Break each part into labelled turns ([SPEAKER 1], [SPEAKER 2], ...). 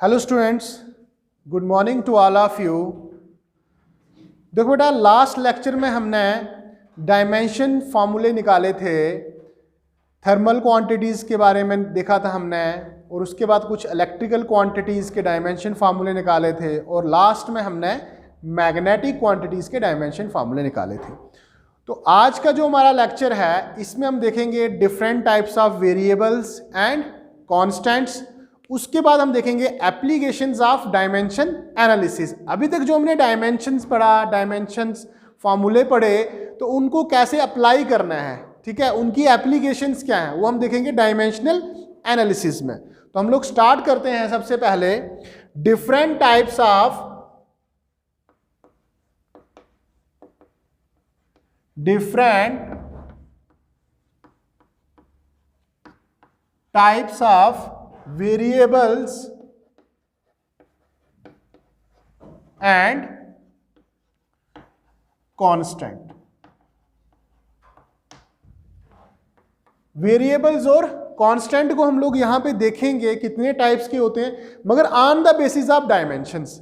[SPEAKER 1] Hello students, good morning to all of you. देखो बेटा, last lecture में हमने डायमेंशन फार्मूले निकाले थे, थर्मल क्वांटिटीज़ के बारे में देखा था हमने, और उसके बाद कुछ इलेक्ट्रिकल क्वांटिटीज़ के डायमेंशन फार्मूले निकाले थे, और लास्ट में हमने मैग्नेटिक क्वांटिटीज़ के डायमेंशन फार्मूले निकाले थे। तो आज का जो हमारा लेक्चर है इसमें हम देखेंगे different types of variables and constants. उसके बाद हम देखेंगे एप्लीकेशंस ऑफ डायमेंशन एनालिसिस। अभी तक जो हमने डायमेंशंस पढ़ा, डायमेंशंस फार्मूले पढ़े, तो उनको कैसे अप्लाई करना है, ठीक है, उनकी एप्लीकेशंस क्या हैं, वो हम देखेंगे डायमेंशनल एनालिसिस में। तो हम लोग स्टार्ट करते हैं सबसे पहले different types of variables and constant। Variables और कांस्टेंट को हम लोग यहां पे देखेंगे कितने टाइप्स के होते हैं, मगर on the basis of dimensions.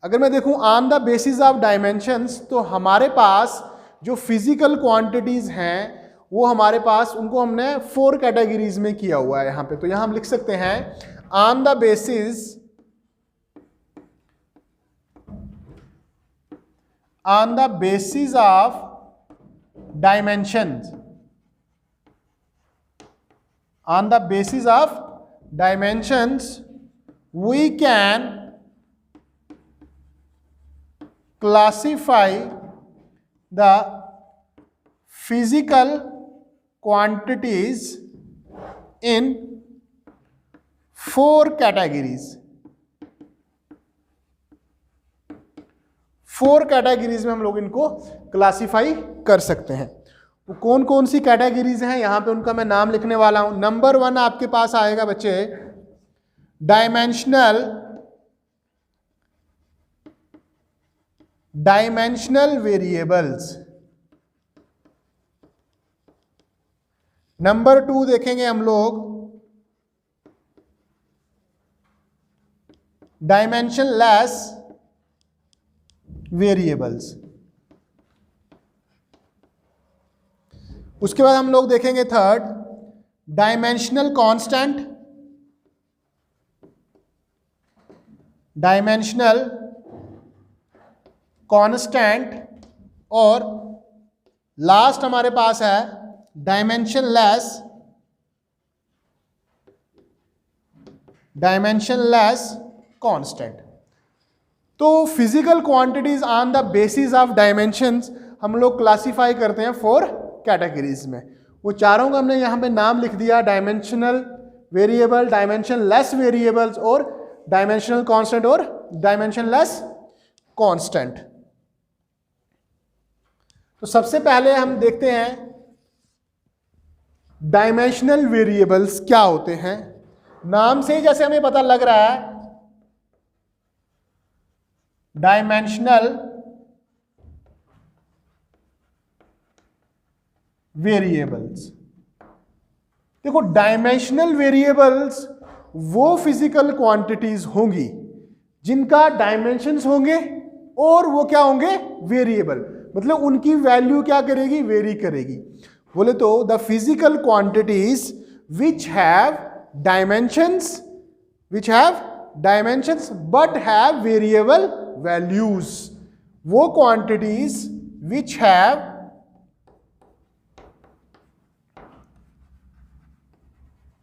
[SPEAKER 1] अगर मैं देखूं on the basis of dimensions, तो हमारे पास जो फिजिकल क्वांटिटीज हैं वो हमारे पास, उनको हमने 4 कैटेगरीज में किया हुआ है यहाँ पे। तो यहाँ हम लिख सकते हैं on the basis of dimensions, on the basis of dimensions we can classify the physical quantities in 4 categories। 4 categories में हम लोग इनको क्लासीफाई कर सकते हैं। वो कौन कौन सी कैटेगरीज हैं यहाँ पे उनका मैं नाम लिखने वाला हूं। नंबर 1 आपके पास आएगा बच्चे डायमेंशनल वेरिएबल्स। नंबर 2 देखेंगे हम लोग डायमेंशनलेस वेरिएबल्स। उसके बाद हम लोग देखेंगे थर्ड डायमेंशनल कांस्टेंट, और लास्ट हमारे पास है डायमेंशनलेस कांस्टेंट। तो physical quantities on the basis of dimensions हम लोग क्लासिफाई करते हैं 4 कैटेगरीज में। वो चारों का हमने यहाँ पे नाम लिख दिया, डायमेंशनल वेरिएबल, डायमेंशनलेस वेरिएबल्स, और डायमेंशनल कांस्टेंट और डायमेंशनलेस कांस्टेंट। तो सबसे पहले हम देखते हैं डायमेंशनल वेरिएबल्स क्या होते हैं। नाम से जैसे हमें पता लग रहा है, डायमेंशनल वेरिएबल्स। देखो, डायमेंशनल वेरिएबल्स वो फिजिकल क्वांटिटीज होंगी जिनका डायमेंशंस होंगे और वो क्या होंगे, वेरिएबल, मतलब उनकी वैल्यू क्या करेगी, वेरी करेगी। बोले तो the physical quantities which have dimensions but have variable values, वो quantities which have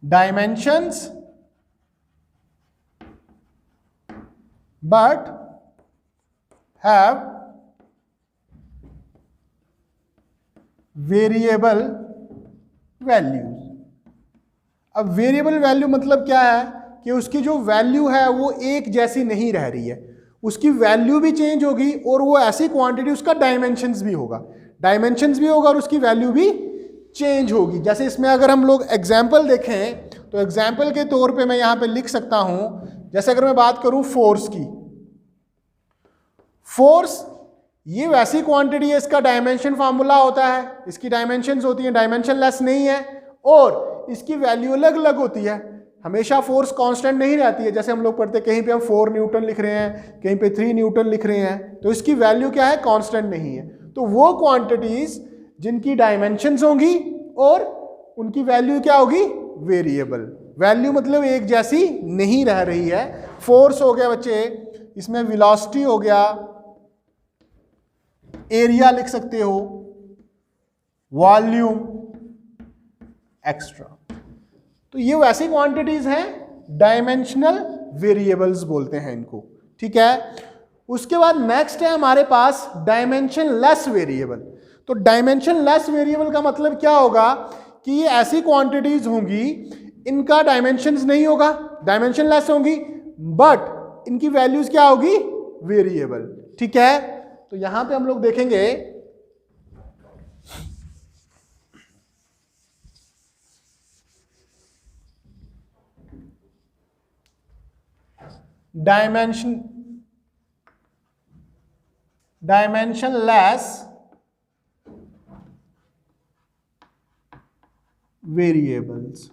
[SPEAKER 1] dimensions but have variable values। अब वेरिएबल वैल्यू मतलब क्या है कि उसकी जो वैल्यू है वो एक जैसी नहीं रह रही है, उसकी वैल्यू भी चेंज होगी, और वो ऐसी क्वांटिटी, उसका डायमेंशंस भी होगा और उसकी वैल्यू भी चेंज होगी। जैसे इसमें अगर हम लोग एग्जाम्पल देखें, तो एग्जाम्पल के तौर पे मैं यहाँ पे लिख सकता हूँ, जैसे अगर मैं बात करूँ फोर्स की, फोर्स ये वैसी क्वांटिटी है, इसका डायमेंशन फार्मूला होता है, इसकी डायमेंशंस होती हैं, डायमेंशन लेस नहीं है, और इसकी वैल्यू अलग अलग होती है। हमेशा फोर्स कांस्टेंट नहीं रहती है, जैसे हम लोग पढ़ते हैं कहीं पे हम 4 न्यूटन लिख रहे हैं, कहीं पे 3 न्यूटन लिख रहे हैं, तो इसकी वैल्यू क्या है, कांस्टेंट नहीं है। तो वो क्वांटिटीज जिनकी डायमेंशंस होंगी और उनकी वैल्यू क्या होगी, वेरिएबल। वैल्यू मतलब एक जैसी नहीं रह रही है। फोर्स हो गया बच्चे, इसमें वेलोसिटी हो गया, एरिया लिख सकते हो, वॉल्यूम, एक्स्ट्रा। तो ये वैसी क्वांटिटीज हैं, डायमेंशनल वेरिएबल्स बोलते हैं इनको, ठीक है। उसके बाद नेक्स्ट है हमारे पास डायमेंशन लेस वेरिएबल। तो डायमेंशन लेस वेरिएबल का मतलब क्या होगा कि ये ऐसी क्वांटिटीज होंगी, इनका डायमेंशंस नहीं होगा, डायमेंशन लेस होंगी, बट इनकी वैल्यूज क्या होगी, वेरिएबल, ठीक है। तो यहां पे हम लोग देखेंगे डायमेंशन लेस वेरिएबल्स।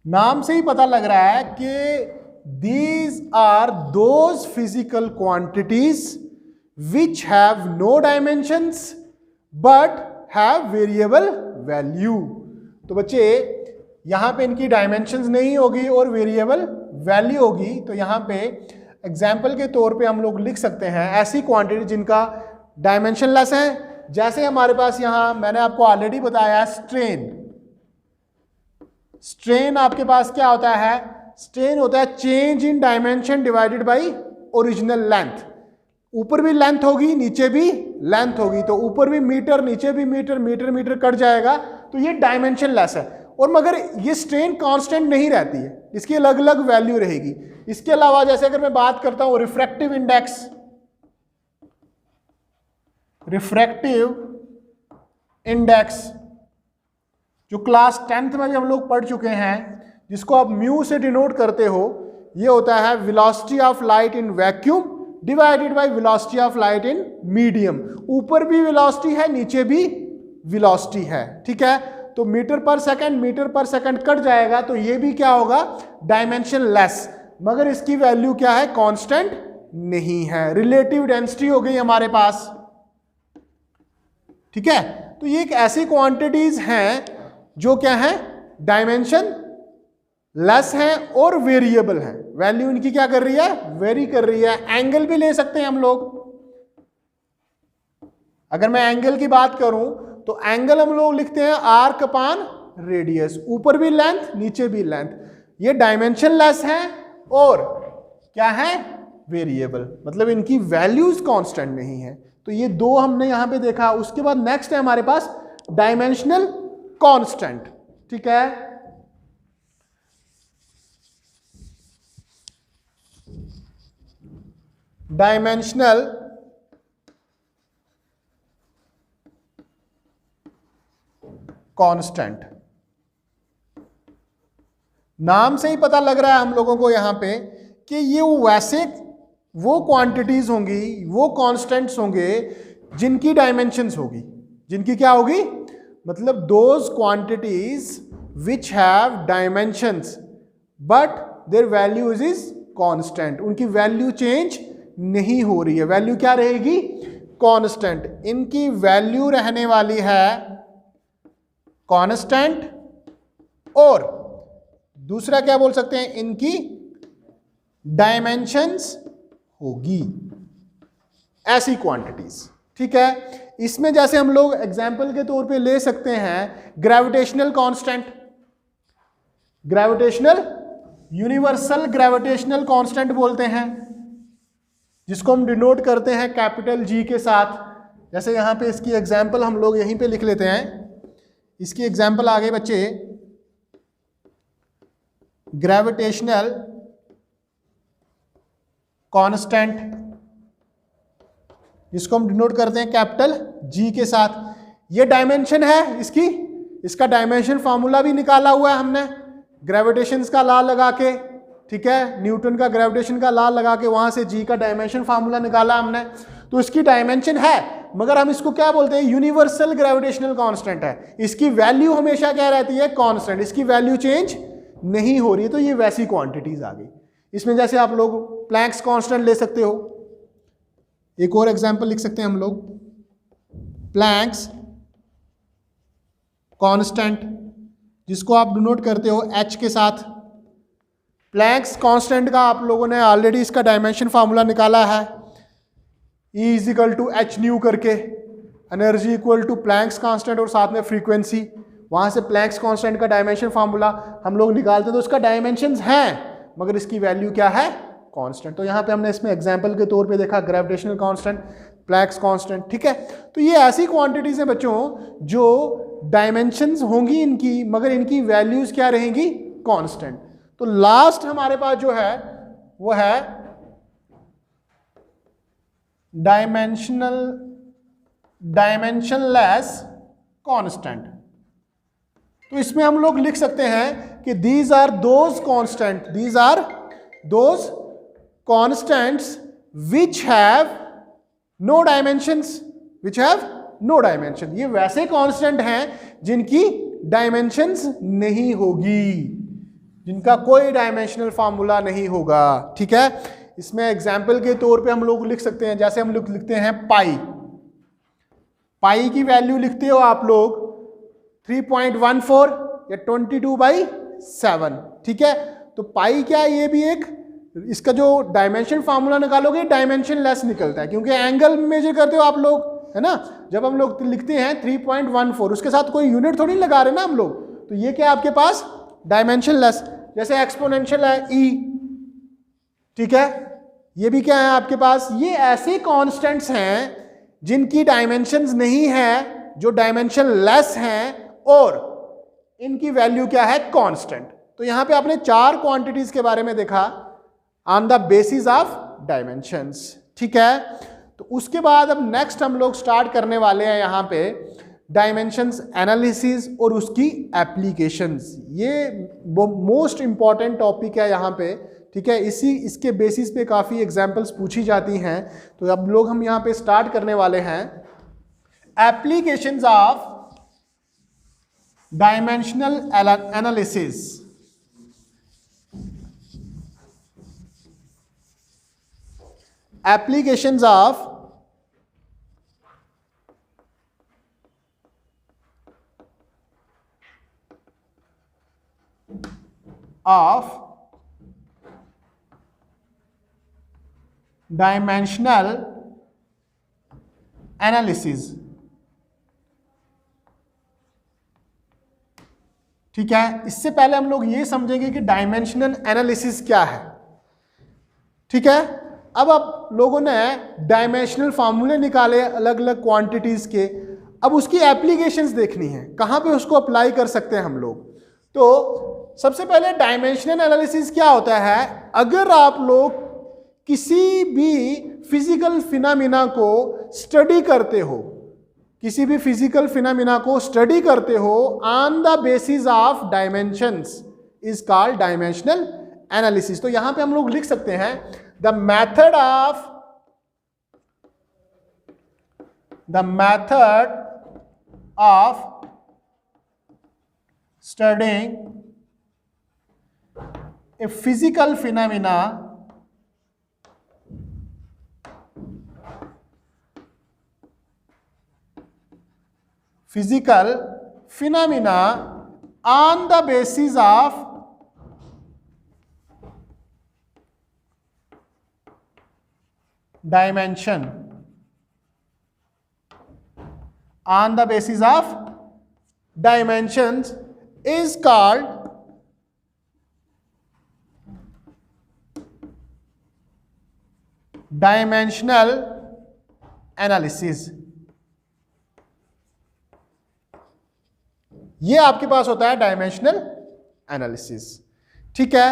[SPEAKER 1] नाम से ही पता लग रहा है कि these are those physical quantities which have no dimensions but have variable value। तो बच्चे यहां पे इनकी डायमेंशंस नहीं होगी और वेरिएबल वैल्यू होगी। तो यहां पे एग्जाम्पल के तौर पे हम लोग लिख सकते हैं ऐसी क्वांटिटी जिनका डायमेंशन लेस है, जैसे हमारे पास यहां मैंने आपको ऑलरेडी बताया स्ट्रेन। स्ट्रेन आपके पास क्या होता है, स्ट्रेन होता है change in dimension divided by original length. ऊपर भी लेंथ होगी, नीचे भी लेंथ होगी, तो ऊपर भी मीटर, नीचे भी मीटर, मीटर मीटर कट जाएगा, तो ये डायमेंशन लेस है। और मगर ये स्ट्रेन कांस्टेंट नहीं रहती है, इसकी अलग अलग वैल्यू रहेगी। इसके अलावा जैसे अगर मैं बात करता हूं रिफ्रैक्टिव इंडेक्स, रिफ्रैक्टिव इंडेक्स जो क्लास 10th में भी हम लोग पढ़ चुके हैं, जिसको आप म्यू से डिनोट करते हो, ये होता है velocity of light in vacuum divided by velocity of light in medium. ऊपर भी वेलोसिटी है, नीचे भी वेलोसिटी है, ठीक है। तो मीटर पर सेकंड कट जाएगा, तो ये भी क्या होगा, डायमेंशन लेस, मगर इसकी वैल्यू क्या है, कांस्टेंट नहीं है। रिलेटिव डेंसिटी हो गई हमारे पास, ठीक है। तो ये एक ऐसी क्वांटिटीज हैं जो क्या है, डायमेंशन लेस है और वेरिएबल है। वैल्यू इनकी क्या कर रही है, वेरी कर रही है। एंगल भी ले सकते हैं हम लोग। अगर मैं एंगल की बात करूं तो एंगल हम लोग लिखते हैं आर्क अपान रेडियस, ऊपर भी लेंथ, नीचे भी लेंथ। ये डायमेंशन लेस है और क्या है, वेरिएबल, मतलब इनकी वैल्यूज कांस्टेंट नहीं है। तो ये दो हमने यहां पे देखा। उसके बाद नेक्स्ट है हमारे पास डायमेंशनल कांस्टेंट, ठीक है। डायमेंशनल कांस्टेंट, नाम से ही पता लग रहा है हम लोगों को यहां पे कि ये वैसे वो क्वांटिटीज होंगी, वो कांस्टेंट्स होंगे जिनकी डायमेंशंस होगी, जिनकी क्या होगी, मतलब those quantities which have dimensions but there values is constant. उनकी वैल्यू चेंज नहीं हो रही है, वैल्यू क्या रहेगी, कांस्टेंट। इनकी वैल्यू रहने वाली है कांस्टेंट, और दूसरा क्या बोल सकते हैं, इनकी डायमेंशंस होगी, ऐसी क्वांटिटीज, ठीक है। इसमें जैसे हम लोग एग्जाम्पल के तौर पे ले सकते हैं gravitational constant, gravitational, universal gravitational constant बोलते हैं, जिसको हम डिनोट करते हैं कैपिटल जी के साथ। जैसे यहां पे इसकी एग्जाम्पल हम लोग यहीं पे लिख लेते हैं। इसकी एग्जाम्पल आ गई बच्चे, ग्रेविटेशनल कांस्टेंट, जिसको हम डिनोट करते हैं कैपिटल जी के साथ। ये डायमेंशन है इसकी, इसका डायमेंशन फार्मूला भी निकाला हुआ है हमने ग्रेविटेशन का लॉ लगा के, ठीक है। न्यूटन का ग्रेविटेशन का लॉ लगा के वहां से जी का डायमेंशन फार्मूला निकाला हमने। तो इसकी डायमेंशन है, मगर हम इसको क्या बोलते हैं, यूनिवर्सल ग्रेविटेशनल कांस्टेंट है। इसकी वैल्यू हमेशा क्या रहती है, कांस्टेंट, इसकी वैल्यू चेंज नहीं हो रही है। तो ये वैसी क्वांटिटीज आ गई। इसमें जैसे आप लोग प्लैंक्स कांस्टेंट ले सकते हो, एक और एग्जांपल लिख सकते हैं हम लोग, प्लैंक्स कांस्टेंट, जिसको आप डिनोट करते हो h के साथ। प्लैंक्स कांस्टेंट का आप लोगों ने ऑलरेडी इसका डायमेंशन फार्मूला निकाला है, E is equal to H nu करके, energy equal to Planck's constant और साथ में फ्रीक्वेंसी। वहां से प्लैंक्स कांस्टेंट का डायमेंशन फार्मूला हम लोग निकालते हैं, तो इसका डायमेंशंस हैं मगर इसकी वैल्यू क्या है, कांस्टेंट। तो यहाँ पे हमने इसमें एग्जांपल के तौर पे देखा ग्रेविटेशनल कांस्टेंट, प्लैंक्स कांस्टेंट, ठीक है। तो ये ऐसी क्वांटिटीज हैं बच्चों जो डायमेंशंस होंगी इनकी, मगर इनकी वैल्यूज क्या रहेंगी, कांस्टेंट। तो लास्ट हमारे पास जो है वो है डायमेंशनलेस कांस्टेंट। तो इसमें हम लोग लिख सकते हैं कि these are those constants which have no dimensions, ये वैसे कांस्टेंट हैं जिनकी डायमेंशंस नहीं होगी, जिनका कोई डायमेंशनल फार्मूला नहीं होगा, ठीक है। इसमें एग्जाम्पल के तौर पे हम लोग लिख सकते हैं, जैसे हम लोग लिखते हैं पाई की वैल्यू लिखते हो आप लोग 3.14 या 22/7, ठीक है। तो पाई क्या है, ये भी एक, इसका जो डायमेंशन फार्मूला निकालोगे डायमेंशन लेस निकलता है, क्योंकि एंगल मेजर करते हो आप लोग, है ना। जब हम लोग लिखते हैं 3.14, उसके साथ कोई यूनिट थोड़ी लगा रहे ना हम लोग, तो ये क्या आपके पास डायमेंशन लेस। जैसे एक्सपोनेंशियल है E, ठीक है, ये भी क्या है आपके पास, ये ऐसे कांस्टेंट्स हैं जिनकी डायमेंशंस नहीं है, जो डायमेंशन लेस हैं और इनकी वैल्यू क्या है, कांस्टेंट। तो यहां पे आपने 4 क्वांटिटीज के बारे में देखा on the basis of dimensions, ठीक है। तो उसके बाद अब नेक्स्ट हम लोग स्टार्ट करने वाले हैं यहां पे डायमेंशंस एनालिसिस और उसकी एप्लीकेशंस। ये मोस्ट इंपॉर्टेंट टॉपिक है यहाँ पे, ठीक है। इसके बेसिस पे काफ़ी एग्जांपल्स पूछी जाती हैं। तो अब लोग हम यहाँ पे स्टार्ट करने वाले हैं applications of dimensional analysis. Applications of dimensional analysis, ठीक है। इससे पहले हम लोग ये समझेंगे कि डायमेंशनल एनालिसिस क्या है, ठीक है। अब आप लोगों ने डायमेंशनल फार्मूले निकाले अलग अलग क्वांटिटीज के, अब उसकी एप्लीकेशंस देखनी है, कहाँ पे उसको अप्लाई कर सकते हैं हम लोग। तो सबसे पहले डायमेंशनल एनालिसिस क्या होता है, अगर आप लोग किसी भी फिजिकल फिनोमेना को स्टडी करते हो, किसी भी फिजिकल फिनोमेना को स्टडी करते हो on the basis of dimensions is called dimensional analysis. तो यहां पे हम लोग लिख सकते हैं the method of studying a physical phenomena on the basis of dimension, on the basis of dimensions is called dimensional analysis। ये आपके पास होता है डायमेंशनल एनालिसिस, ठीक है।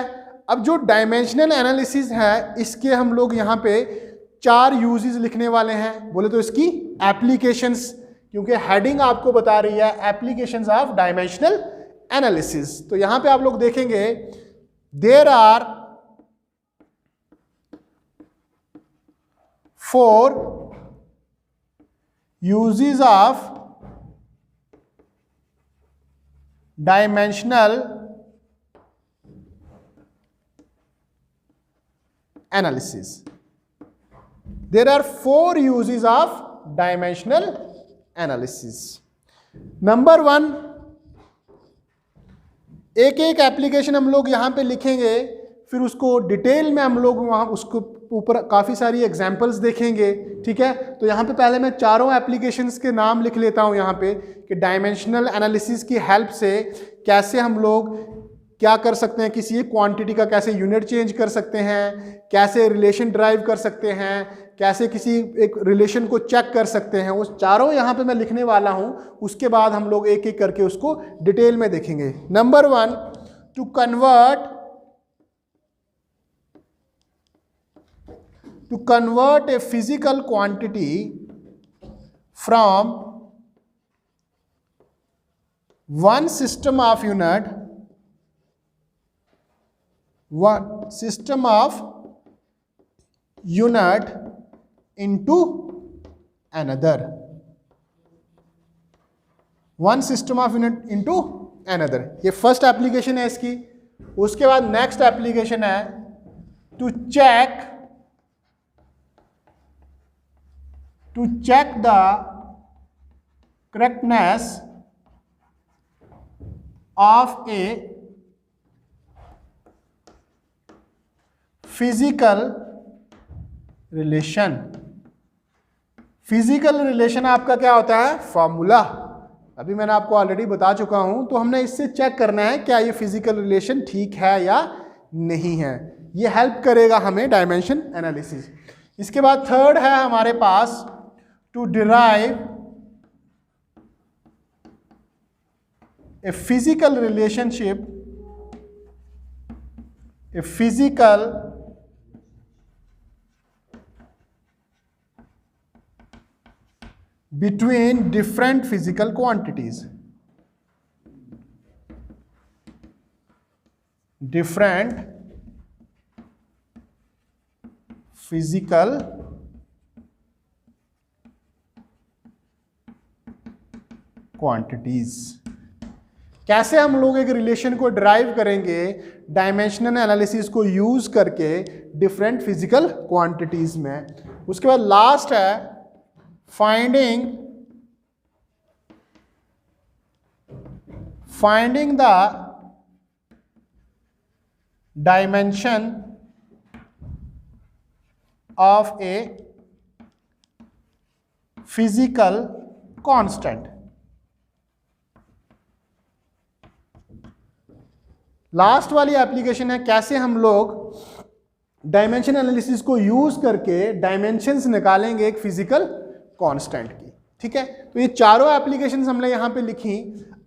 [SPEAKER 1] अब जो डायमेंशनल एनालिसिस है, इसके हम लोग यहाँ पे 4 यूजेस लिखने वाले हैं। बोले तो इसकी एप्लीकेशंस, क्योंकि हेडिंग आपको बता रही है एप्लीकेशंस ऑफ डायमेंशनल एनालिसिस। तो यहाँ पे आप लोग देखेंगे there are 4 uses of dimensional analysis. There are 4 uses of dimensional analysis. Number 1, एक एक एप्लीकेशन हम लोग यहां पे लिखेंगे, फिर उसको डिटेल में हम लोग वहां उसको ऊपर काफ़ी सारी एग्जांपल्स देखेंगे। ठीक है, तो यहाँ पे पहले मैं चारों एप्लीकेशंस के नाम लिख लेता हूँ यहाँ पे कि डायमेंशनल एनालिसिस की हेल्प से कैसे हम लोग क्या कर सकते हैं, किसी एक क्वांटिटी का कैसे यूनिट चेंज कर सकते हैं, कैसे रिलेशन ड्राइव कर सकते हैं, कैसे किसी एक रिलेशन को चेक कर सकते हैं। वो चारों यहाँ पे मैं लिखने वाला हूँ, उसके बाद हम लोग एक एक करके उसको डिटेल में देखेंगे। Number 1, to convert a physical quantity from one system of unit into another, one system of unit into another। ये फर्स्ट एप्लीकेशन है इसकी। उसके बाद नेक्स्ट एप्लीकेशन है to check the correctness of a physical relation। Physical relation आपका क्या होता है? फॉर्मूला। अभी मैंने आपको ऑलरेडी बता चुका हूं, तो हमने इससे चेक करना है क्या ये फिजिकल रिलेशन ठीक है या नहीं है। ये हेल्प करेगा हमें डायमेंशन एनालिसिस। इसके बाद थर्ड है हमारे पास to derive a physical relationship, a physical between different physical quantities, different physical quantities। कैसे हम लोग एक रिलेशन को ड्राइव करेंगे डायमेंशनल एनालिसिस को यूज करके डिफरेंट फिजिकल क्वांटिटीज में। उसके बाद लास्ट है finding the dimension of a physical constant। Last वाली एप्लीकेशन है कैसे हम लोग डायमेंशन एनालिसिस को यूज करके डायमेंशंस निकालेंगे एक फिजिकल कांस्टेंट की। ठीक है, तो ये चारों एप्लीकेशंस हमने यहाँ पे लिखी।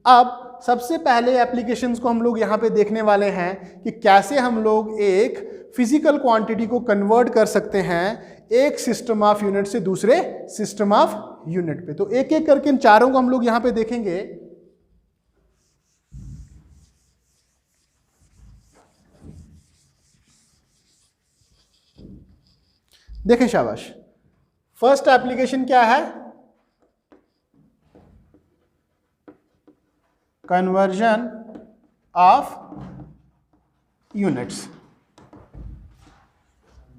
[SPEAKER 1] अब सबसे पहले एप्लीकेशंस को हम लोग यहाँ पे देखने वाले हैं कि कैसे हम लोग एक फिजिकल क्वांटिटी को कन्वर्ट कर सकते हैं एक सिस्टम ऑफ यूनिट से दूसरे सिस्टम ऑफ यूनिट पे। तो एक एक करके इन चारों को हम लोग यहाँ पे देखेंगे। देखें शाबाश, फर्स्ट एप्लीकेशन क्या है? Conversion of units.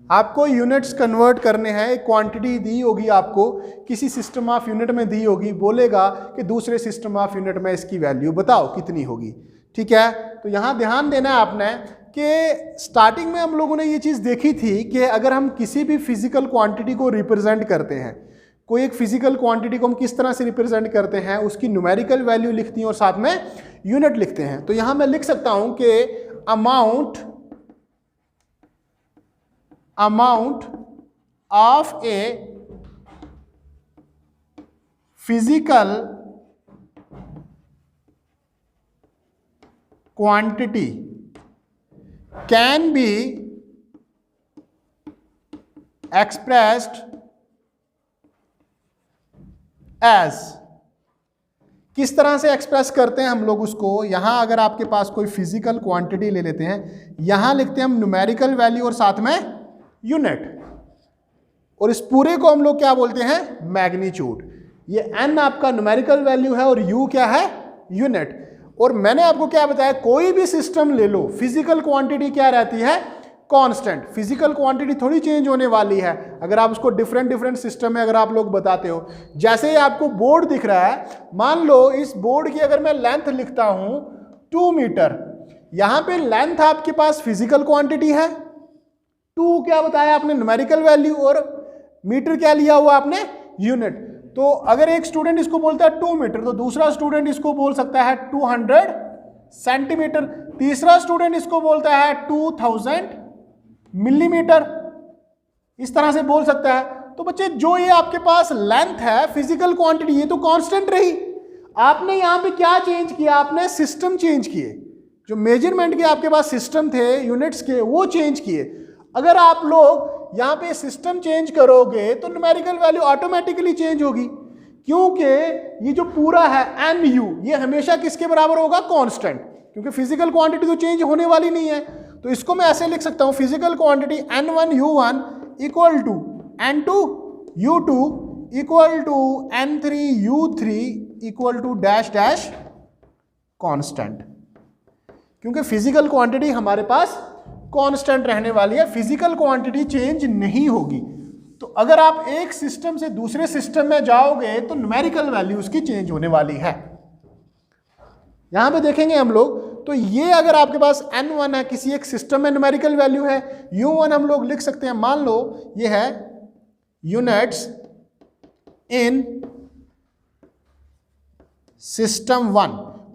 [SPEAKER 1] आपको यूनिट्स कन्वर्ट करने हैं। एक क्वांटिटी दी होगी आपको, किसी सिस्टम ऑफ यूनिट में दी होगी, बोलेगा कि दूसरे सिस्टम ऑफ यूनिट में इसकी वैल्यू बताओ कितनी होगी। ठीक है, तो यहां ध्यान देना है आपने कि स्टार्टिंग में हम लोगों ने ये चीज़ देखी थी कि अगर हम किसी भी फिजिकल क्वांटिटी को रिप्रेजेंट करते हैं, कोई एक फिजिकल क्वांटिटी को हम किस तरह से रिप्रेजेंट करते हैं, उसकी न्यूमेरिकल वैल्यू लिखती हैं और साथ में यूनिट लिखते हैं। तो यहां मैं लिख सकता हूं कि amount of a physical quantity can be expressed as. किस तरह से एक्सप्रेस करते हैं हम लोग उसको? यहां अगर आपके पास कोई फिजिकल क्वांटिटी ले लेते हैं, यहां लिखते हैं हम न्यूमेरिकल वैल्यू और साथ में यूनिट, और इस पूरे को हम लोग क्या बोलते हैं? मैग्नीट्यूड। ये n आपका न्यूमेरिकल वैल्यू है और u क्या है, यूनिट। और मैंने आपको क्या बताया, कोई भी सिस्टम ले लो, फिजिकल क्वांटिटी क्या रहती है, कांस्टेंट। फिजिकल क्वांटिटी थोड़ी चेंज होने वाली है अगर आप उसको डिफरेंट सिस्टम में अगर आप लोग बताते हो। जैसे ही आपको बोर्ड दिख रहा है, मान लो इस बोर्ड की अगर मैं लेंथ लिखता हूं 2 मीटर, यहां पे लेंथ आपके पास फिजिकल क्वांटिटी है, 2 क्या बताया आपने, न्यूमेरिकल वैल्यू, और मीटर क्या लिया हुआ आपने, यूनिट। तो अगर एक स्टूडेंट इसको बोलता है 2 मीटर, तो दूसरा स्टूडेंट इसको बोल सकता है 200 सेंटीमीटर, तीसरा स्टूडेंट इसको बोलता है 2000 मिलीमीटर, इस तरह से बोल सकता है। तो बच्चे जो ये आपके पास लेंथ है, फिजिकल क्वांटिटी, ये तो कांस्टेंट रही। आपने यहां पे क्या चेंज किया, आपने सिस्टम चेंज किए, जो मेजरमेंट के आपके पास सिस्टम थे यूनिट्स के, वो चेंज किए। अगर आप लोग यहां पे सिस्टम चेंज करोगे तो न्यूमेरिकल वैल्यू ऑटोमेटिकली चेंज होगी, क्योंकि ये जो पूरा है NU ये हमेशा किसके बराबर होगा, कांस्टेंट, क्योंकि फिजिकल क्वांटिटी तो चेंज होने वाली नहीं है। तो इसको मैं ऐसे लिख सकता हूं, physical quantity N1U1 equal to N2U2 equal to N3U3 equal to dash dash constant, क्योंकि फिजिकल क्वांटिटी हमारे पास कांस्टेंट रहने वाली है, फिजिकल क्वांटिटी चेंज नहीं होगी। तो अगर आप एक सिस्टम से दूसरे सिस्टम में जाओगे तो न्यूमेरिकल वैल्यू उसकी चेंज होने वाली है। यहां पे देखेंगे हम लोग, तो ये अगर आपके पास N1 है, किसी एक सिस्टम में न्यूमेरिकल वैल्यू है, U1 हम लोग लिख सकते हैं, मान लो ये है यूनिट्स इन सिस्टम 1,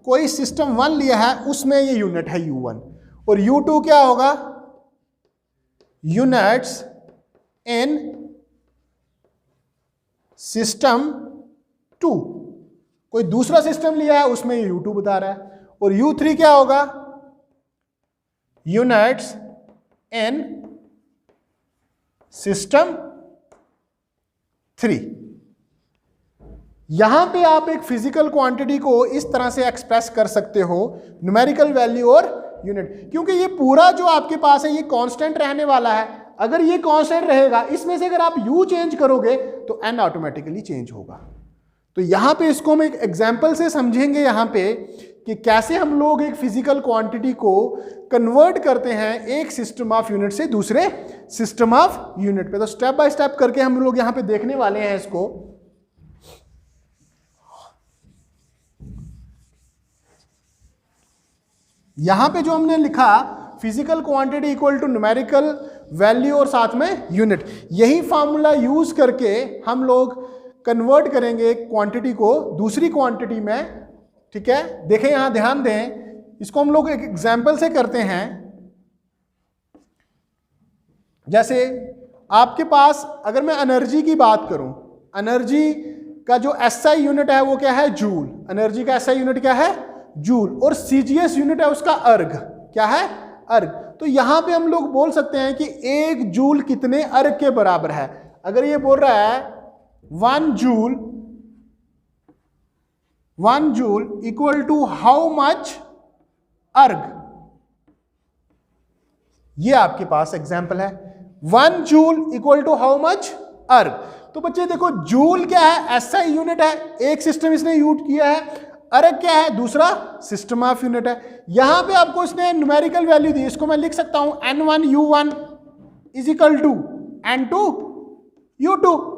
[SPEAKER 1] कोई सिस्टम 1 लिया है, उसमें ये यूनिट है U1, और U2 क्या होगा, यूनिट्स इन सिस्टम 2, कोई दूसरा सिस्टम लिया है उसमें ये U2 बता रहा है, और U3 क्या होगा, यूनिट्स इन सिस्टम 3। यहां पे आप एक फिजिकल क्वांटिटी को इस तरह से एक्सप्रेस कर सकते हो, न्यूमेरिकल वैल्यू और यूनिट, क्योंकि ये पूरा जो आपके पास है ये कांस्टेंट रहने वाला है। अगर ये कांस्टेंट रहेगा, इसमें से अगर आप U चेंज करोगे तो N ऑटोमेटिकली चेंज होगा। तो यहां पे इसको हम एक एग्जांपल से समझेंगे यहां पे कि कैसे हम लोग एक फिजिकल क्वांटिटी को कन्वर्ट करते हैं एक सिस्टम ऑफ यूनिट से दूसरे सिस्टम ऑफ यूनिट पे। तो स्टेप बाय स्टेप करके हम लोग यहां पे देखने वाले हैं इसको। यहां पे जो हमने लिखा physical quantity equal to numerical value और साथ में यूनिट, यही फॉर्मूला यूज करके हम लोग कन्वर्ट करेंगे क्वांटिटी को दूसरी क्वांटिटी में। ठीक है, देखें यहां ध्यान दें, इसको हम लोग एक एग्जांपल से करते हैं। जैसे आपके पास अगर मैं एनर्जी की बात करूं, एनर्जी का जो SI यूनिट है वो क्या है, जूल। एनर्जी का SI यूनिट क्या है, जूल, और CGS यूनिट है उसका अर्ग, क्या है, अर्ग। तो यहां पे हम लोग बोल सकते हैं कि 1 जूल कितने अर्ग के बराबर है। अगर ये बोल रहा है 1 joule equal to how much erg, ये आपके पास एग्जाम्पल है, 1 joule equal to how much erg. तो बच्चे देखो, जूल क्या है, SI यूनिट है, एक सिस्टम इसने यूज किया है, अर्ग क्या है, दूसरा सिस्टम ऑफ यूनिट है। यहां पे आपको इसने न्यूमेरिकल वैल्यू दी, इसको मैं लिख सकता हूं N1U1 is equal to N2U2।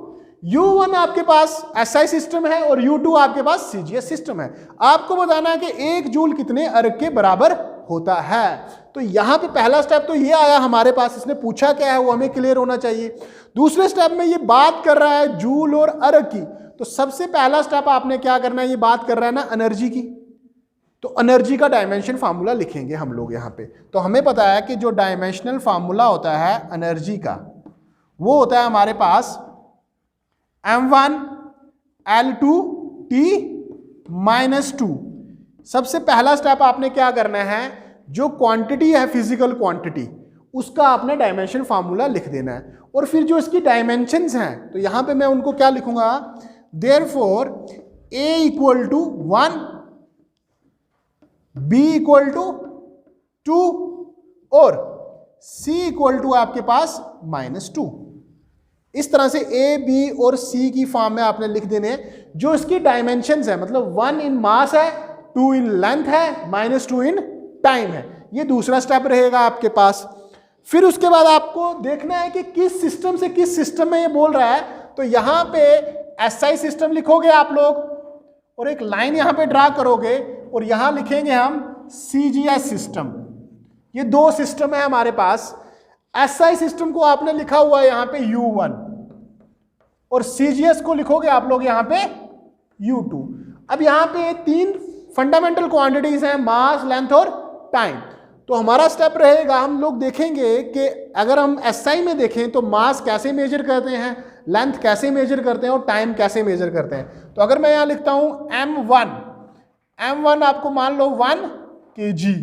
[SPEAKER 1] U1 आपके पास SI सिस्टम है और U2 आपके पास CGS सिस्टम है। आपको बताना है कि 1 जूल कितने अर्ग के बराबर होता है। तो यहां पे पहला स्टेप तो ये आया हमारे पास, इसने पूछा क्या है वो हमें क्लियर होना चाहिए। दूसरे स्टेप में ये बात कर रहा है जूल और अर्ग की, तो सबसे पहला स्टेप आपने क्या करना है, ये बात कर रहा है ना एनर्जी की, तो एनर्जी का डायमेंशन फार्मूला लिखेंगे हम लोग यहां पे। तो हमें पता है कि जो डायमेंशनल फार्मूला होता है एनर्जी का, वो होता है हमारे पास M1L2T-2। सबसे पहला स्टेप आपने क्या करना है, जो क्वांटिटी है फिजिकल क्वांटिटी, उसका आपने डायमेंशन फार्मूला लिख देना है, और फिर जो इसकी डायमेंशंस हैं तो यहां पे मैं उनको क्या लिखूंगा, therefore A equal to 1, B equal to 2 और C इक्वल टू आपके पास -2। इस तरह से ए, बी और सी की फॉर्म में आपने लिख देने हैं, जो इसकी डायमेंशंस है, मतलब 1 इन मास है, 2 इन लेंथ है, -2 इन टाइम है। ये दूसरा स्टेप रहेगा आपके पास। फिर उसके बाद आपको देखना है कि किस सिस्टम से किस सिस्टम में ये बोल रहा है। तो यहां पे एसआई सिस्टम लिखोगे आप लोग और एक लाइन यहां पे ड्रा करोगे और यहां लिखेंगे हम सीजीएस सिस्टम। ये दो सिस्टम है हमारे पास। एसआई सिस्टम को आपने लिखा हुआ है यहां पे U1 और सीजीएस को लिखोगे आप लोग यहां पे U2। अब यहां पे 3 फंडामेंटल क्वांटिटीज हैं, मास, लेंथ और टाइम। तो हमारा स्टेप रहेगा, हम लोग देखेंगे कि अगर हम एसआई में देखें तो मास कैसे मेजर करते हैं, लेंथ कैसे मेजर करते हैं और टाइम कैसे मेजर करते हैं। तो अगर मैं यहां लिखता हूं M1 आपको मान लो 1 kg,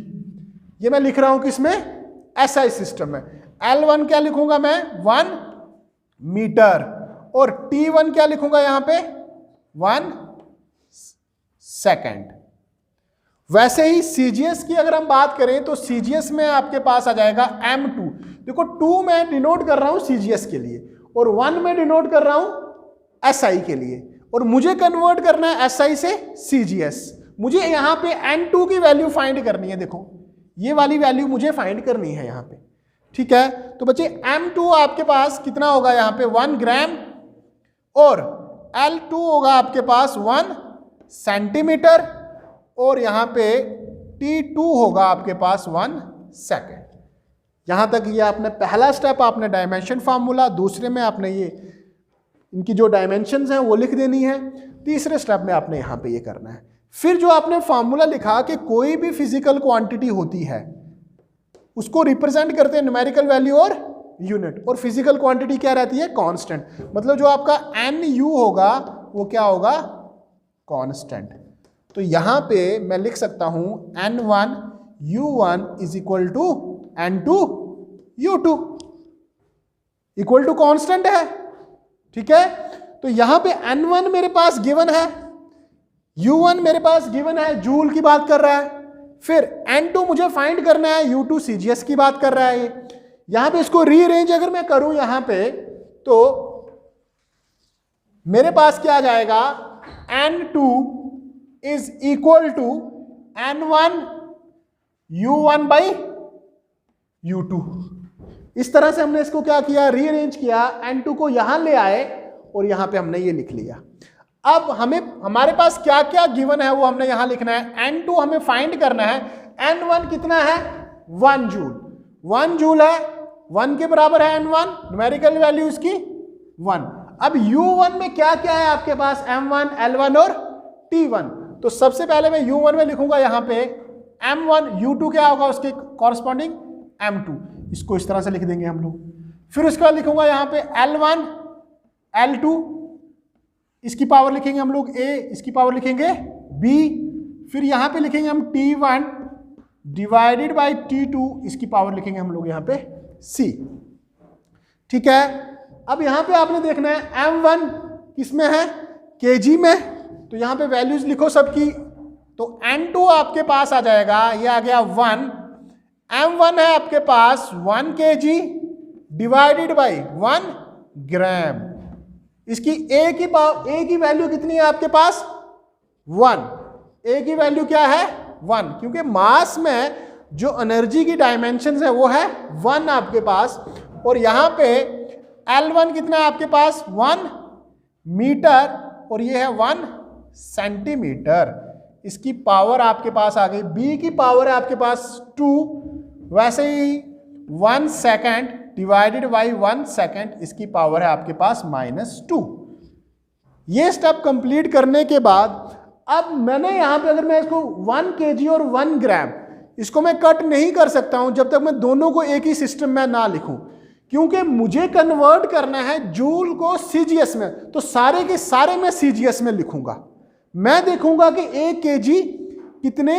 [SPEAKER 1] ये मैं लिख रहा हूं किसमें, एसआई सिस्टम में। L1 क्या लिखूंगा मैं, 1 मीटर, और T1 क्या लिखूंगा यहां पे, 1 सेकेंड। वैसे ही सीजीएस की अगर हम बात करें तो सीजीएस में आपके पास आ जाएगा M2। देखो 2 मैं डिनोट कर रहा हूं सीजीएस के लिए और 1 में डिनोट कर रहा हूं एसआई के लिए, और मुझे कन्वर्ट करना है एसआई से सीजीएस। मुझे यहां पे N2 की वैल्यू फाइंड करनी है। देखो ये वाली वैल्यू मुझे फाइंड करनी है यहां पे, ठीक है। तो बच्चे M2 आपके पास कितना होगा यहां पे, 1 ग्राम, और L2 होगा आपके पास 1 सेंटीमीटर, और यहां पे T2 होगा आपके पास 1 सेकेंड। यहां तक ये आपने पहला स्टेप आपने डायमेंशन फार्मूला, दूसरे में आपने ये इनकी जो डायमेंशंस हैं वो लिख देनी है, तीसरे स्टेप में आपने यहां पे ये करना है। फिर जो आपने फार्मूला लिखा कि कोई भी फिजिकल क्वांटिटी होती है उसको रिप्रेजेंट करते हैं न्यूमेरिकल वैल्यू और यूनिट, और फिजिकल क्वांटिटी क्या रहती है, कांस्टेंट। मतलब जो आपका NU होगा वो क्या होगा, कांस्टेंट। तो यहां पे मैं लिख सकता हूं N1 U1 is equal to N2 U2 equal to constant है, ठीक है। तो यहां पे N1 मेरे पास गिवन है, U1 मेरे पास गिवन है, जूल की बात कर रहा है। फिर N2 मुझे फाइंड करना है, U2 सीजीएस की बात कर रहा है। यहां पे इसको रीअरेंज अगर मैं करूं यहां पे, तो मेरे पास क्या आ जाएगा, N2 is equal to N1 U1 by U2। इस तरह से हमने इसको क्या किया, रीअरेंज किया, N2 को यहां ले आए और यहां पे हमने ये लिख लिया। अब हमारे पास क्या क्या गिवन है वो हमने यहां लिखना है। N2 हमें फाइंड करना है, N1 कितना है, 1 जूल, 1 जूल है, 1 के बराबर है N1, न्यूमेरिकल वैल्यू इसकी 1। अब U1 में क्या क्या है आपके पास, M1, L1 और T1। तो सबसे पहले मैं U1 में लिखूंगा यहां पे M1, U2 क्या होगा उसके कॉरस्पॉन्डिंग M2, इसको इस तरह से लिख देंगे हम लोग। फिर उसके बाद लिखूंगा यहां पे L1, L2, इसकी पावर लिखेंगे हम लोग A, इसकी पावर लिखेंगे B। फिर यहां पे लिखेंगे हम T1 डिवाइडेड बाय T2, इसकी पावर लिखेंगे हम लोग यहां पे C, ठीक है। अब यहां पे आपने देखना है M1 किसमें है, kg में, तो यहां पे वैल्यूज लिखो सबकी। तो N2 आपके पास आ जाएगा, ये आ गया 1, M1 है आपके पास 1 kg डिवाइडेड बाय 1 ग्राम। इसकी A की वैल्यू कितनी है आपके पास, 1। A की वैल्यू क्या है, 1, क्योंकि मास में जो एनर्जी की डायमेंशंस है वो है 1 आपके पास। और यहां पे L1 कितना है आपके पास, 1 मीटर, और ये है 1 सेंटीमीटर। इसकी पावर आपके पास आ गई, B की पावर है आपके पास 2। वैसे ही 1 सेकेंड डिवाइडेड बाई 1 सेकेंड, इसकी पावर है आपके पास -2। ये स्टेप कंप्लीट करने के बाद अब मैंने यहां पे अगर मैं इसको 1 kg और 1 ग्राम, इसको मैं कट नहीं कर सकता हूं जब तक मैं दोनों को एक ही सिस्टम में ना लिखूं, क्योंकि मुझे कन्वर्ट करना है जूल को सीजीएस में। तो सारे के सारे मैं सीजीएस में लिखूंगा। मैं देखूंगा कि 1 kg कितने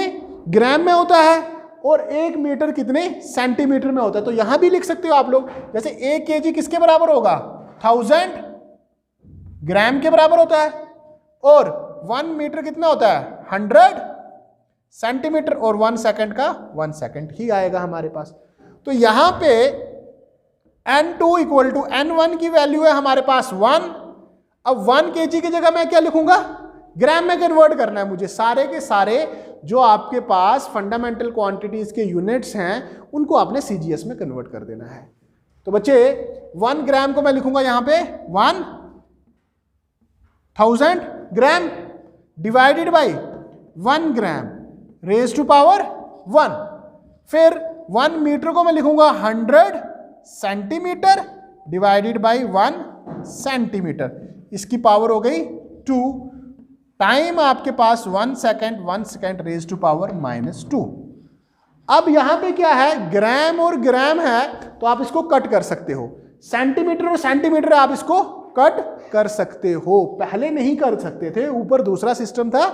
[SPEAKER 1] ग्राम में होता है और 1 मीटर कितने सेंटीमीटर में होता है। तो यहां भी लिख सकते हो आप लोग, जैसे 1 kg किसके बराबर होगा, 1000 ग्राम के बराबर होता है, और 1 मीटर कितना होता है, 100 सेंटीमीटर, और 1 सेकंड का 1 सेकंड ही आएगा हमारे पास। तो यहां पे N2 इक्वल टू N1 की वैल्यू है हमारे पास 1। अब 1 kg की जगह मैं क्या लिखूंगा, ग्राम में कन्वर्ट करना है मुझे। सारे के सारे जो आपके पास फंडामेंटल क्वांटिटीज के यूनिट्स हैं उनको आपने सीजीएस में कन्वर्ट कर देना है। तो बच्चे 1 ग्राम को मैं लिखूंगा यहां पे 1000 gram divided by 1 gram raise to power 1। फिर 1 मीटर को मैं लिखूंगा 100 सेंटीमीटर डिवाइडेड बाय 1 सेंटीमीटर। इसकी पावर हो गई 2। टाइम आपके पास 1 सेकेंड रेज टू पावर -2। अब यहां पे क्या है, ग्राम और ग्राम है तो आप इसको कट कर सकते हो। सेंटीमीटर और सेंटीमीटर आप इसको कट कर सकते हो। पहले नहीं कर सकते थे, ऊपर दूसरा सिस्टम था,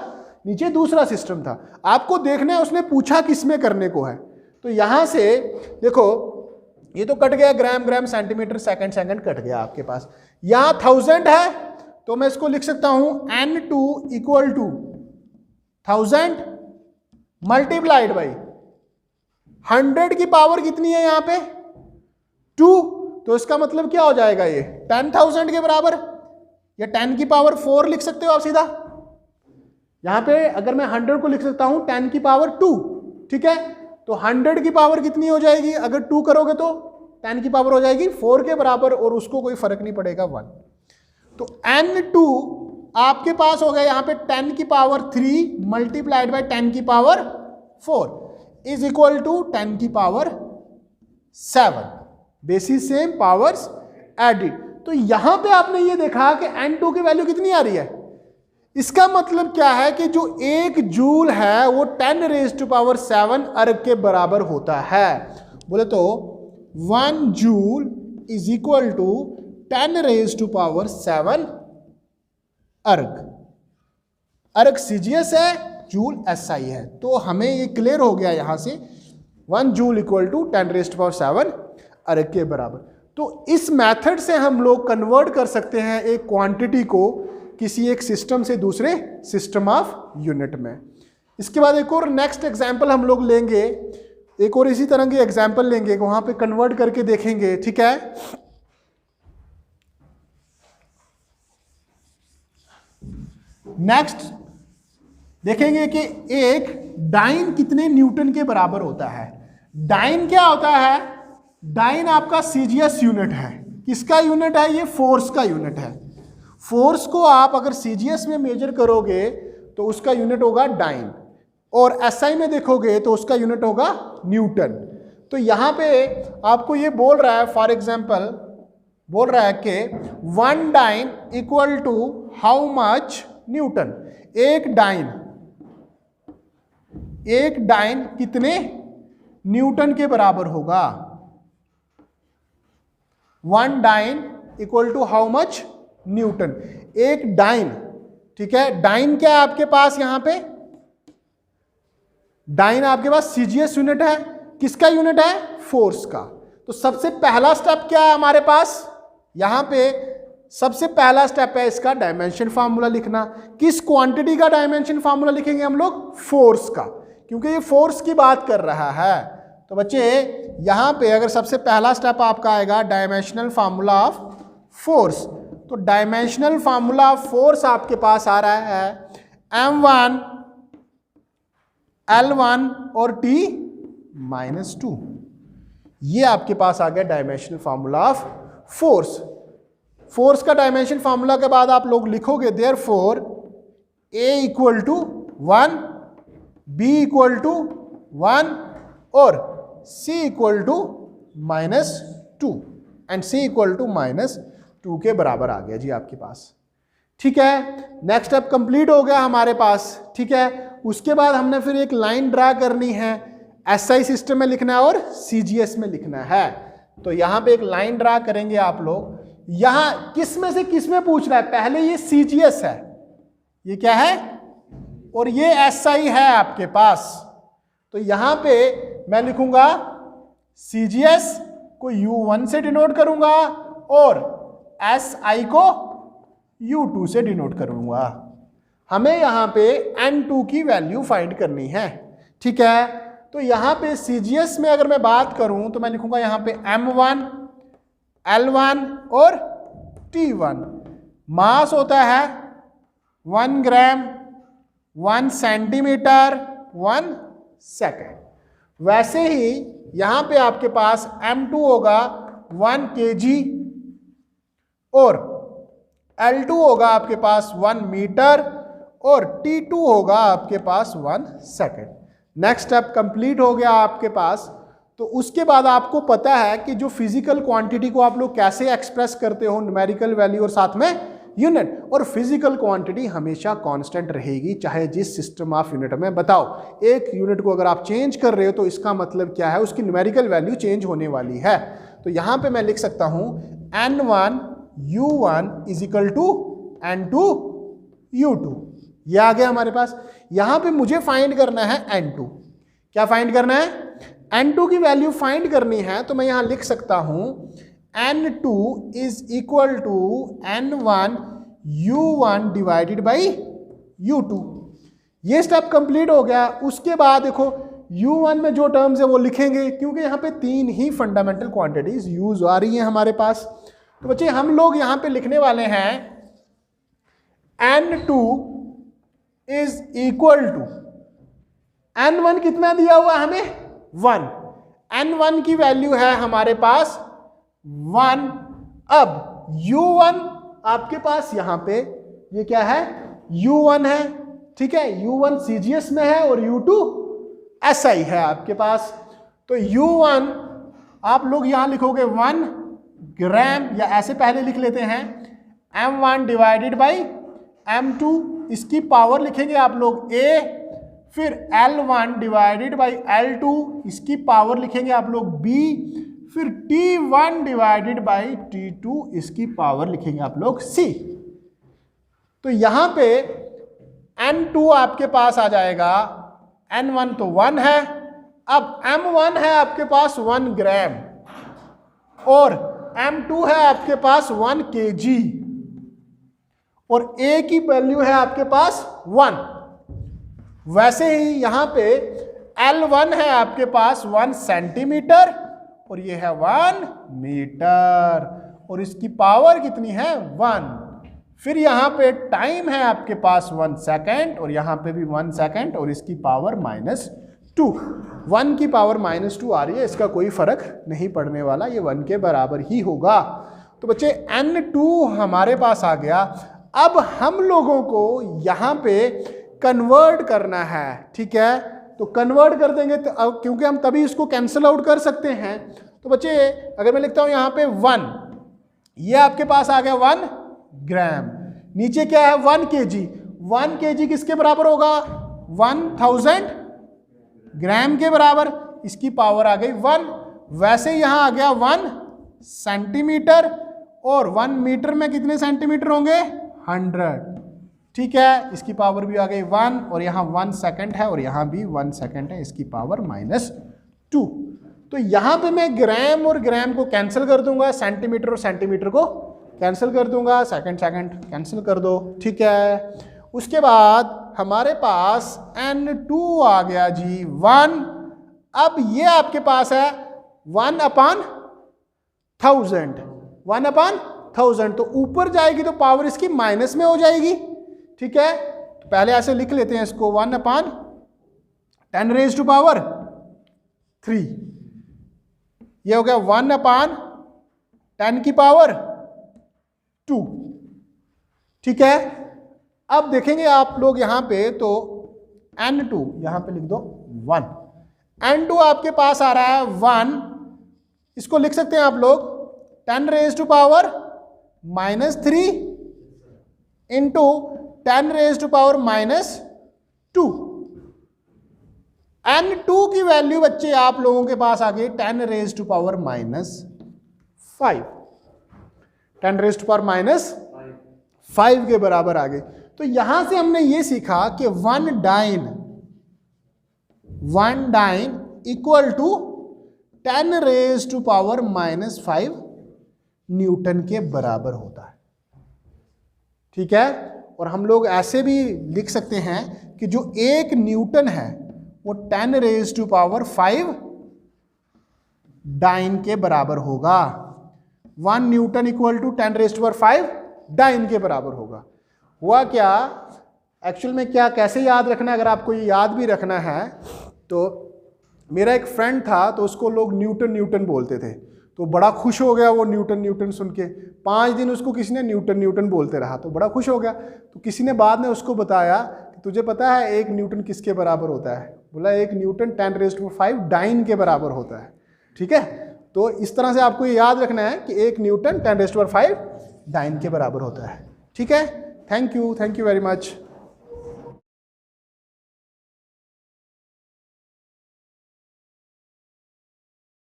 [SPEAKER 1] नीचे दूसरा सिस्टम था। आपको देखना है उसने पूछा किस में करने को है। तो यहां से देखो ये तो कट गया, ग्राम ग्राम सेंटीमीटर सेकंड कट गया आपके पास। यहां 1000 है तो मैं इसको लिख सकता हूं N2 equal to 1000 multiplied by 100 की पावर कितनी है यहां पे 2। तो इसका मतलब क्या हो जाएगा, ये 10,000 के बराबर, या 10 की पावर 4 लिख सकते हो आप सीधा। यहां पे अगर मैं 100 को लिख सकता हूं 10 की पावर 2, ठीक है। तो 100 की पावर कितनी हो जाएगी, अगर 2 करोगे तो 10 की पावर हो जाएगी 4 के बराबर, और उसको कोई फर्क नहीं पड़ेगा 1। तो N2 आपके पास हो गया यहां पे 10 की पावर 3 मल्टीप्लाइड बाय 10 की पावर 4 इज इक्वल टू 10 की power 7। Basis same, powers added. तो यहां पे आपने ये देखा कि N2 की वैल्यू कितनी आ रही है। इसका मतलब क्या है कि जो 1 जूल है वो 10 रेज टू पावर 7 अर्ग के बराबर होता है। बोले तो 1 joule is equal to 10 raise to power 7 erg. अर्ग सीजीएस है, जूल एसआई है। तो हमें ये क्लियर हो गया यहां से 1 joule equal to 10 raise to power 7 erg के बराबर। तो इस मेथड से हम लोग कन्वर्ट कर सकते हैं एक क्वांटिटी को किसी एक सिस्टम से दूसरे सिस्टम ऑफ यूनिट में। इसके बाद एक और नेक्स्ट एग्जांपल हम लोग लेंगे, एक और इसी तरह की एग्जांपल लेंगे, वहां पे कन्वर्ट करके देखेंगे, ठीक है। नेक्स्ट देखेंगे कि एक डाइन कितने न्यूटन के बराबर होता है। डाइन क्या होता है, डाइन आपका सीजीएस यूनिट है। किसका यूनिट है, ये फोर्स का यूनिट है। फोर्स को आप अगर सीजीएस में मेजर करोगे तो उसका यूनिट होगा डाइन, और एसआई में देखोगे तो उसका यूनिट होगा न्यूटन। तो यहां पे आपको ये बोल रहा है, फॉर एग्जांपल बोल रहा है कि 1 dyne equal to how much newton. एक डाइन कितने न्यूटन के बराबर होगा। 1 dyne equal to how much newton. एक डाइन, ठीक है। डाइन क्या है आपके पास, यहां पे डाइन आपके पास सीजीएस यूनिट है। किसका यूनिट है, फोर्स का। तो सबसे पहला स्टेप क्या है हमारे पास, यहां पे सबसे पहला स्टेप है इसका डायमेंशन फार्मूला लिखना। किस क्वांटिटी का डायमेंशन फार्मूला लिखेंगे हम लोग, फोर्स का, क्योंकि ये फोर्स की बात कर रहा है। तो बच्चे यहां पे अगर सबसे पहला स्टेप आपका आएगा डायमेंशनल फार्मूला ऑफ फोर्स, तो डायमेंशनल फार्मूला ऑफ फोर्स आपके पास आ रहा है M1 L1 और T-2। ये आपके पास आ गया dimensional formula of force. Force का डायमेंशन फार्मूला के बाद आप लोग लिखोगे therefore A equal to 1, B equal to 1 और C equal to -2 and C equal to -2 के बराबर आ गया जी आपके पास, ठीक है। नेक्स्ट स्टेप कंप्लीट हो गया हमारे पास, ठीक है। उसके बाद हमने फिर एक लाइन ड्रा करनी है, एसआई सिस्टम में लिखना है और सीजीएस में लिखना है। तो यहां पे एक लाइन ड्रा करेंगे आप लोग। यहां किस में से किस में पूछ रहा है, पहले ये सीजीएस है, ये क्या है, और ये एसआई है आपके पास। तो यहां पे मैं लिखूंगा सीजीएस को U1 से डिनोट करूंगा और एसआई को U2 से डिनोट करूंगा। हमें यहां पे N2 की वैल्यू फाइंड करनी है, ठीक है। तो यहां पे सीजीएस में अगर मैं बात करूं तो मैं लिखूंगा यहां पे M1 L1 और T1। मास होता है 1 ग्राम 1 सेंटीमीटर 1 सेकेंड। वैसे ही यहां पे आपके पास M2 होगा 1 kg और L2 होगा आपके पास 1 मीटर और T2 होगा आपके पास 1 सेकेंड। नेक्स्ट स्टेप कंप्लीट हो गया आपके पास। तो उसके बाद आपको पता है कि जो फिजिकल क्वांटिटी को आप लोग कैसे एक्सप्रेस करते हो, न्यूमेरिकल वैल्यू और साथ में यूनिट। और फिजिकल क्वांटिटी हमेशा कांस्टेंट रहेगी चाहे जिस सिस्टम ऑफ यूनिट में। बताओ, एक यूनिट को अगर आप चेंज कर रहे हो तो इसका मतलब क्या है, उसकी न्यूमेरिकल वैल्यू चेंज होने वाली है। तो यहां पे मैं लिख सकता हूं N1 U1 is equal to N2 U2। ये आ गया हमारे पास। यहां पे मुझे फाइंड करना है N2। क्या फाइंड करना है? N2 की वैल्यू फाइंड करनी है। तो मैं यहां लिख सकता हूं N2 is equal to N1 U1 divided by U2। ये स्टेप कंप्लीट हो गया। उसके बाद देखो U1 में जो टर्म्स है वो लिखेंगे, क्योंकि यहाँ पे 3 ही फंडामेंटल क्वांटिटीज यूज आ रही हैं हमारे पास। तो बच्चे हम लोग यहाँ पे लिखने वाले हैं N2 is equal to N1 कितना दिया हुआ हमें 1। N1 की वैल्यू है हमारे पास 1। अब U1 आपके पास यहां पे ये क्या है U1 है, ठीक है। U1 CGS में है और U2 SI है आपके पास। तो U1 आप लोग यहां लिखोगे 1 ग्राम, या ऐसे पहले लिख लेते हैं M1 डिवाइडेड बाई M2, इसकी पावर लिखेंगे आप लोग A, फिर L1 डिवाइडेड बाई L2, इसकी पावर लिखेंगे आप लोग B, फिर T1 डिवाइडेड बाई T2, इसकी पावर लिखेंगे आप लोग C। तो यहां पे N2 आपके पास आ जाएगा, N1 तो 1 है, अब M1 है आपके पास 1 ग्राम और M2 है आपके पास 1 kg और A की वैल्यू है आपके पास 1। वैसे ही यहां पे L1 है आपके पास 1 सेंटीमीटर और ये है 1 मीटर और इसकी पावर कितनी है 1। फिर यहां पे टाइम है आपके पास 1 सेकेंड और यहां पे भी 1 सेकेंड और इसकी पावर -2। 1 की पावर -2 आ रही है, इसका कोई फर्क नहीं पड़ने वाला, ये 1 के बराबर ही होगा। तो बच्चे N2 हमारे पास आ गया। अब हम लोगों को यहां पे कन्वर्ट करना है, ठीक है। तो कन्वर्ट कर देंगे तो क्योंकि हम तभी इसको कैंसिल आउट कर सकते हैं। तो बच्चे अगर मैं लिखता हूं यहां पे 1, ये आपके पास आ गया 1 ग्राम, नीचे क्या है 1 kg। 1 kg किसके बराबर होगा 1000 ग्राम के बराबर, इसकी पावर आ गई 1। वैसे यहां आ गया 1 सेंटीमीटर और 1 मीटर में कितने सेंटीमीटर होंगे 100, ठीक है। इसकी पावर भी आ गई 1 और यहाँ 1 सेकेंड है और यहाँ भी 1 सेकेंड है, इसकी पावर -2। तो यहाँ पे मैं ग्राम और ग्राम को कैंसिल कर दूंगा, सेंटीमीटर और सेंटीमीटर को कैंसिल कर दूंगा, सेकंड सेकंड कैंसिल कर दो, ठीक है। उसके बाद हमारे पास N2 आ गया जी 1। अब ये आपके पास है 1/1000, 1/1000। तो ऊपर जाएगी तो पावर इसकी माइनस में हो जाएगी, ठीक है। तो पहले ऐसे लिख लेते हैं इसको 1/10⁻3। ये हो गया 1/10 की पावर 2, ठीक है। अब देखेंगे आप लोग यहां पे तो N2 यहां पे लिख दो 1। N2 आपके पास आ रहा है 1, इसको लिख सकते हैं आप लोग 10⁻³ इंटू 10⁻²। N2 की वैल्यू बच्चे आप लोगों के पास आ गई 10⁻⁵ 10⁻⁵ के बराबर आ गई। तो यहां से हमने ये सीखा कि 1 डाइन इक्वल टू 10⁻⁵ न्यूटन के बराबर होता है, ठीक है। और हम लोग ऐसे भी लिख सकते हैं कि जो 1 न्यूटन है वो 10⁻⁵ डाइन के बराबर होगा। 1 न्यूटन इक्वल टू 10⁵ डाइन के बराबर होगा। हुआ क्या, एक्चुअल में क्या कैसे याद रखना है, अगर आपको ये याद भी रखना है तो मेरा एक फ्रेंड था तो उसको लोग न्यूटन न्यूटन बोलते थे, तो बड़ा खुश हो गया वो न्यूटन न्यूटन सुन के। 5 दिन उसको किसी ने न्यूटन न्यूटन बोलते रहा तो बड़ा खुश हो गया। तो किसी ने बाद में उसको बताया कि तुझे पता है 1 न्यूटन किसके बराबर होता है? बोला 1 न्यूटन 10⁵ डाइन के बराबर होता है। ठीक है, तो इस तरह से आपको ये याद रखना है कि 1 न्यूटन 10⁵ डाइन के बराबर होता है। ठीक है, थैंक यू वेरी मच।